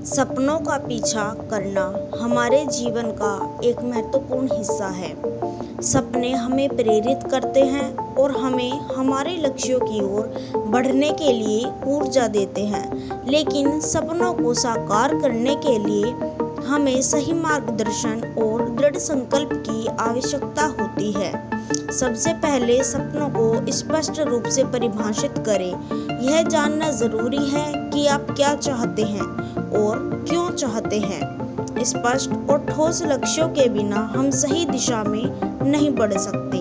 सपनों का पीछा करना हमारे जीवन का एक महत्वपूर्ण हिस्सा है। सपने हमें प्रेरित करते हैं और हमें हमारे लक्ष्यों की ओर बढ़ने के लिए ऊर्जा देते हैं। लेकिन सपनों को साकार करने के लिए हमें सही मार्गदर्शन और दृढ़ संकल्प की आवश्यकता होती है। सबसे पहले सपनों को स्पष्ट रूप से परिभाषित करें। यह जानना जरूरी है कि आप क्या चाहते हैं और क्यों चाहते हैं। स्पष्ट और ठोस लक्ष्यों के बिना हम सही दिशा में नहीं बढ़ सकते।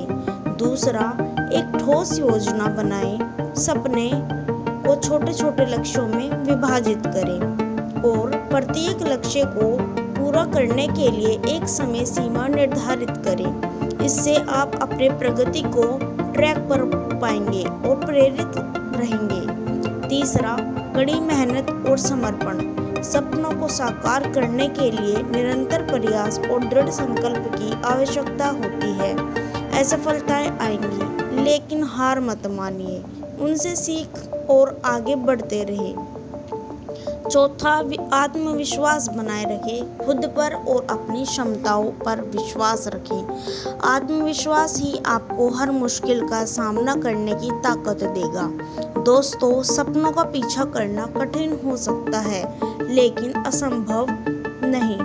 दूसरा, एक ठोस योजना बनाएं। सपने को छोटे छोटे लक्ष्यों में विभाजित करें और प्रत्येक लक्ष्य को पूरा करने के लिए एक समय सीमा निर्धारित करें। इससे आप अपने प्रगति को ट्रैक पर पाएंगे और प्रेरित रहेंगे। तीसरा, कड़ी मेहनत और समर्पण। सपनों को साकार करने के लिए निरंतर प्रयास और दृढ़ संकल्प की आवश्यकता होती है। असफलताएं आएंगी, लेकिन हार मत मानिए, उनसे सीख और आगे बढ़ते रहे। चौथा, आत्मविश्वास बनाए रखें। खुद पर और अपनी क्षमताओं पर विश्वास रखें। आत्मविश्वास ही आपको हर मुश्किल का सामना करने की ताकत देगा। दोस्तों, सपनों का पीछा करना कठिन हो सकता है, लेकिन असंभव नहीं।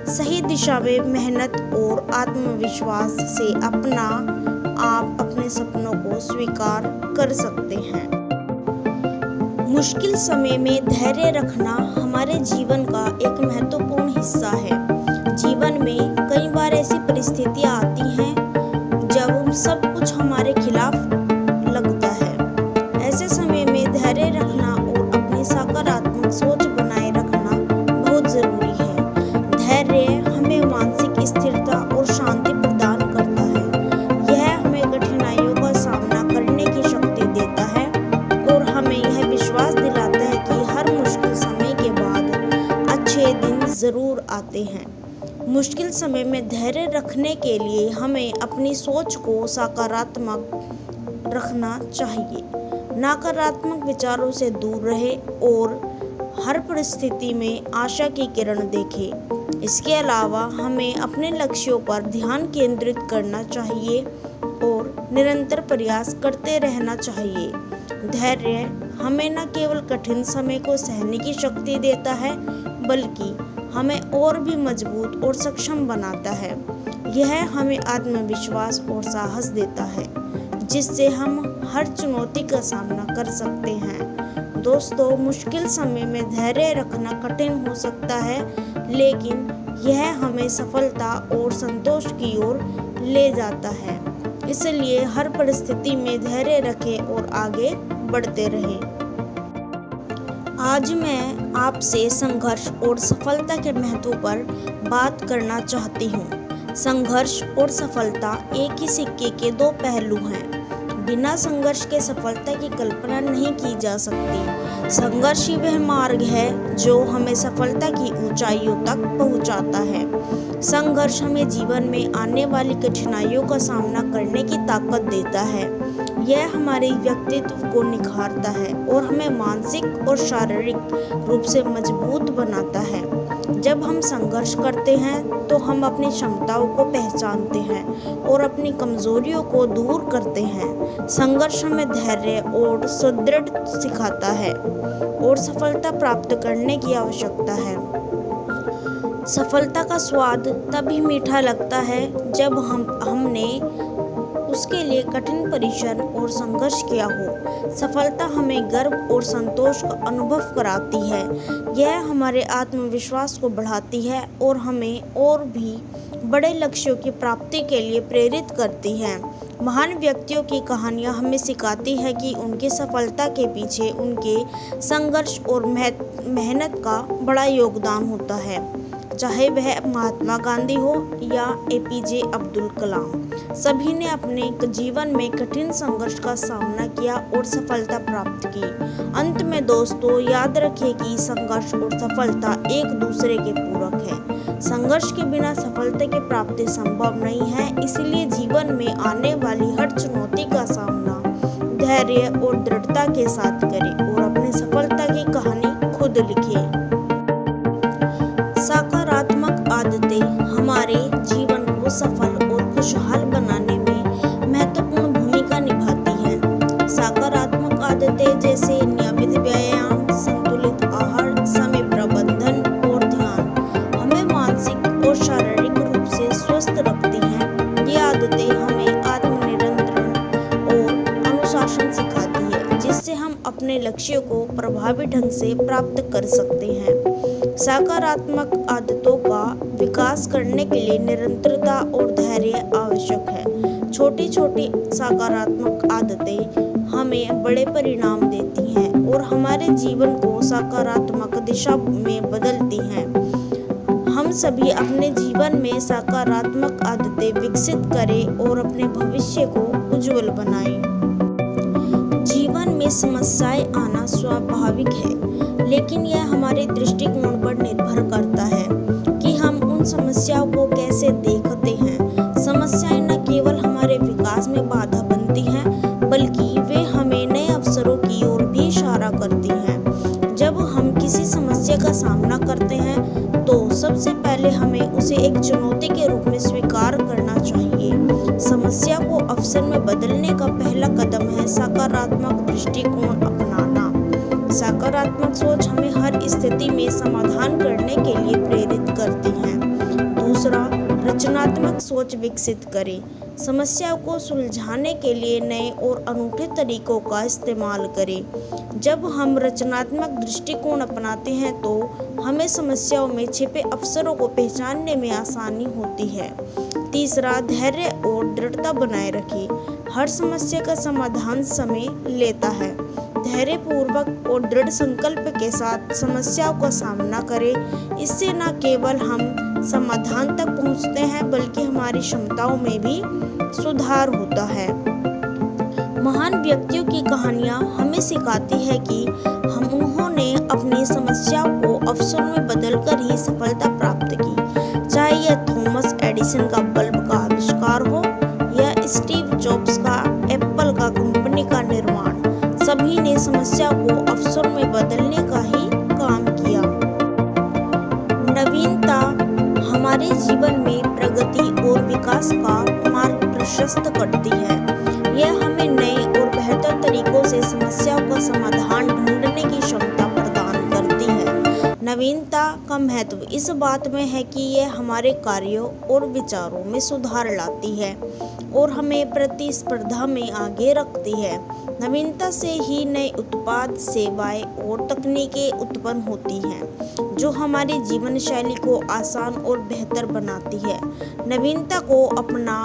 सही दिशा में मेहनत और आत्मविश्वास से आप अपने सपनों को स्वीकार कर सकते हैं। मुश्किल समय में धैर्य रखना हमारे जीवन का एक महत्वपूर्ण हिस्सा है। जीवन में कई बार ऐसी परिस्थितियां आती हैं जब सब कुछ हमारे खिलाफ लगता है। ऐसे समय में धैर्य रखना और अपनी सकारात्मक सोच बनाए रखना बहुत जरूरी है। धैर्य हमें मानसिक स्थिरता और शांति प्रदान करता है। यह हमें कठिनाइयों का सामना करने की शक्ति देता है और हमें यह विश्वास दिलाता है कि हर मुश्किल समय के बाद अच्छे दिन जरूर आते हैं। मुश्किल समय में धैर्य रखने के लिए हमें अपनी सोच को सकारात्मक रखना चाहिए। नकारात्मक विचारों से दूर रहे और हर परिस्थिति में आशा की किरण देखें। इसके अलावा हमें अपने लक्ष्यों पर ध्यान केंद्रित करना चाहिए और निरंतर प्रयास करते रहना चाहिए। धैर्य हमें न केवल कठिन समय को सहने की शक्ति देता है, बल्कि हमें और भी मजबूत और सक्षम बनाता है। यह हमें आत्मविश्वास और साहस देता है, जिससे हम हर चुनौती का सामना कर सकते हैं। दोस्तों, मुश्किल समय में धैर्य रखना कठिन हो सकता है, लेकिन यह हमें सफलता और संतोष की ओर ले जाता है। इसलिए हर परिस्थिति में धैर्य रखें और आगे बढ़ते रहें। आज मैं आपसे संघर्ष और सफलता के महत्व पर बात करना चाहती हूँ। संघर्ष और सफलता एक ही सिक्के के दो पहलू हैं। बिना संघर्ष के सफलता की कल्पना नहीं की जा सकती। संघर्ष ही वह मार्ग है जो हमें सफलता की ऊंचाइयों तक पहुंचाता है। संघर्ष हमें जीवन में आने वाली कठिनाइयों का सामना करने की ताकत देता है। यह हमारे व्यक्तित्व को निखारता है और हमें मानसिक और शारीरिक रूप से मजबूत बनाता है। जब हम संघर्ष करते हैं तो हम अपनी क्षमताओं को पहचानते हैं और अपनी कमजोरियों को दूर करते हैं। संघर्ष हमें धैर्य और सुदृढ़ सिखाता है और सफलता प्राप्त करने की आवश्यकता है। सफलता का स्वाद तभी मीठा लगता है जब हमने उसके लिए कठिन परिश्रम और संघर्ष किया हो। सफलता हमें गर्व और संतोष का अनुभव कराती है। यह हमारे आत्मविश्वास को बढ़ाती है और हमें और भी बड़े लक्ष्यों की प्राप्ति के लिए प्रेरित करती है। महान व्यक्तियों की कहानियां हमें सिखाती है कि उनकी सफलता के पीछे उनके संघर्ष और मेहनत का बड़ा योगदान होता है। चाहे वह महात्मा गांधी हो या एपीजे अब्दुल कलाम, सभी ने अपने जीवन में कठिन संघर्ष का सामना किया और सफलता प्राप्त की। अंत में दोस्तों, याद रखिए कि संघर्ष और सफलता एक दूसरे के पूरक है। संघर्ष के बिना सफलता की प्राप्ति संभव नहीं है। इसलिए जीवन में आने वाली हर चुनौती का सामना धैर्य और दृढ़ता के साथ करें और अपनी सफलता की कहानी खुद लिखिए। प्रभावी ढंग से प्राप्त कर सकते हैं। सकारात्मक आदतों का विकास करने के लिए निरंतरता और धैर्य आवश्यक है। छोटी छोटी सकारात्मक आदतें हमें बड़े परिणाम देती हैं और हमारे जीवन को सकारात्मक दिशा में बदलती हैं। हम सभी अपने जीवन में सकारात्मक आदतें विकसित करें और अपने भविष्य को उज्जवल बनाएं। जीवन में समस्याएं आना स्वाभाविक है, लेकिन यह हमारे दृष्टिकोण पर निर्भर करता है कि हम उन समस्याओं को कैसे देखते हैं। समस्याएं न केवल हमारे विकास में बाधा बनती हैं, बल्कि वे हमें नए अवसरों की ओर भी इशारा करती हैं। जब हम किसी समस्या का सामना करते हैं, तो सबसे पहले हमें उसे एक चुनौती के रूप में स्वीकार करना चाहिए। समस्या को अवसर में बदलने का पहला कदम है सकारात्मक दृष्टिकोण अपनाना। सकारात्मक सोच हमें हर स्थिति में समाधान करने के लिए प्रेरित करती है। दूसरा, रचनात्मक सोच विकसित करें। समस्याओं को सुलझाने के लिए नए और अनूठे तरीकों का इस्तेमाल करें। जब हम रचनात्मक दृष्टिकोण अपनाते हैं, तो हमें समस्याओं में छिपे अवसरों को पहचानने में आसानी होती है। तीसरा, धैर्य और दृढ़ता बनाए रखें। हर समस्या का समाधान समय लेता है। धैर्यपूर्वक और दृढ़ संकल्प के साथ समस्याओं का सामना करें। इससे न केवल हम समाधान तक पहुंचते हैं, बल्कि हमारी क्षमताओं में भी सुधार होता है। महान व्यक्तियों की कहानियां हमें सिखाती है कि उन्होंने अपनी समस्याओं को अवसरों में बदलकर ही सफलता प्राप्त की। चाहे यह थॉमस एडिसन का बल्ब का आविष्कार हो या स्टीव जॉब्स का एप्पल का कंपनी का निर्माण, सभी ने समस्या को अवसर में बदलने का ही काम किया। नवीनता हमारे जीवन में प्रगति और विकास का मार्ग प्रशस्त करती है। यह हमें नए और बेहतर तरीकों से समस्याओं का समाधान ढूंढने की क्षमता प्रदान करती है। नवीनता का महत्व इस बात में है कि यह हमारे कार्यों और विचारों में सुधार लाती है और हमें प्रतिस्पर्धा में आगे रखती है। नवीनता से ही नए उत्पाद, सेवाएं और तकनीकें उत्पन्न होती हैं, जो हमारी जीवन शैली को आसान और बेहतर बनाती है। नवीनता को अपना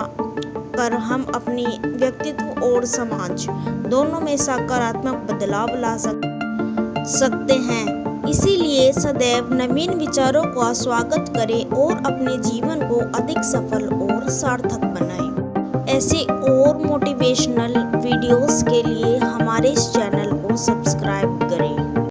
कर हम अपनी व्यक्तित्व और समाज दोनों में सकारात्मक बदलाव ला सकते हैं। इसीलिए सदैव नवीन विचारों का स्वागत करें और अपने जीवन को अधिक सफल और सार्थक बनाएं। ऐसे और मोटिवेशनल वीडियोस के लिए हमारे इस चैनल को सब्सक्राइब करें।